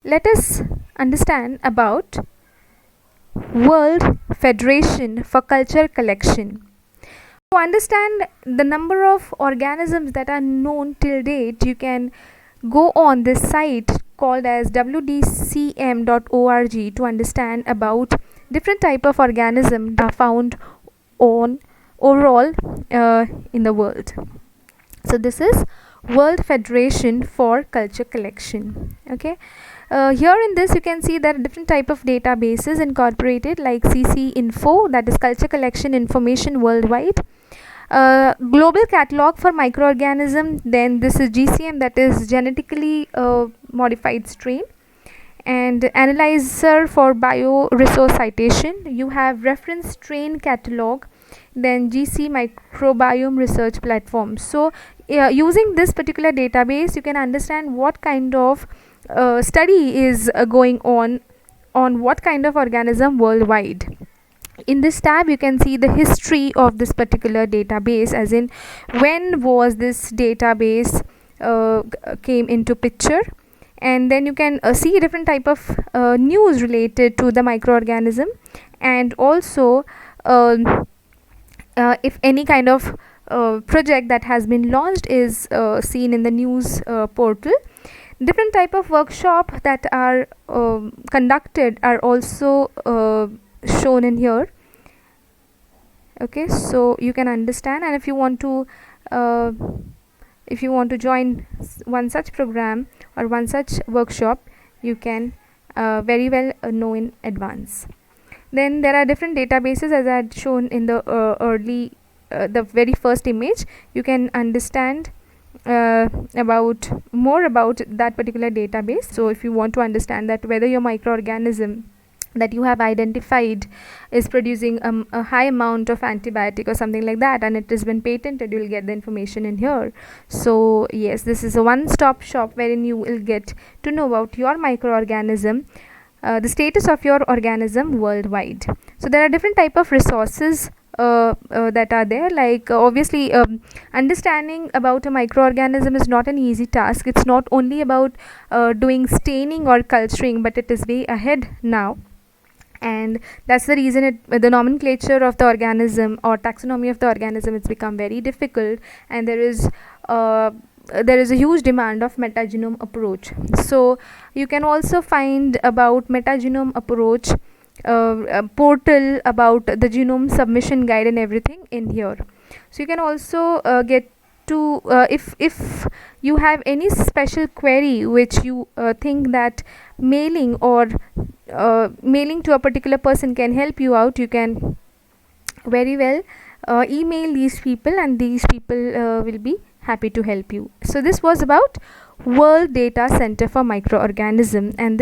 Let us understand about World Federation for Culture Collection. To understand the number of organisms that are known till date, you can go on this site called as wdcm.org to understand about different type of organisms that are found on overall in the world. So this is World Federation for Culture Collection. Okay, here in this you can see there are different type of databases incorporated, like CC Info, that is Culture Collection Information Worldwide, Global Catalog for Microorganism, then this is GCM, that is Genetically Modified Strain, and Analyzer for Bioresource Citation. You have Reference Strain Catalog, then GC Microbiome Research Platform. So using this particular database, you can understand what kind of study is going on what kind of organism worldwide. In this tab you can see the history of this particular database, as in when was this database came into picture, and then you can see different type of news related to the microorganism, and also if any kind of project that has been launched is seen in the news portal. Different type of workshop that are conducted are also shown in here. Okay, so you can understand, and if you want to join one such program or one such workshop, you can very well know in advance. Then there are different databases, as I had shown in the the very first image. You can understand about more about that particular database. So if you want to understand that whether your microorganism that you have identified is producing a high amount of antibiotic or something like that, and it has been patented, you will get the information in here. So yes, this is a one-stop shop wherein you will get to know about your microorganism, the status of your organism worldwide. So there are different type of resources that are there, like obviously understanding about a microorganism is not an easy task. It's not only about doing staining or culturing, but it is way ahead now, and that's the reason the nomenclature of the organism or taxonomy of the organism, it's become very difficult, and there is a huge demand of metagenome approach. So you can also find about metagenome approach portal about the genome submission guide and everything in here. So you can also get to if you have any special query which you think that mailing or mailing to a particular person can help you out, you can very well email these people, and these people will be happy to help you. So this was about World Data Center for Microorganism, and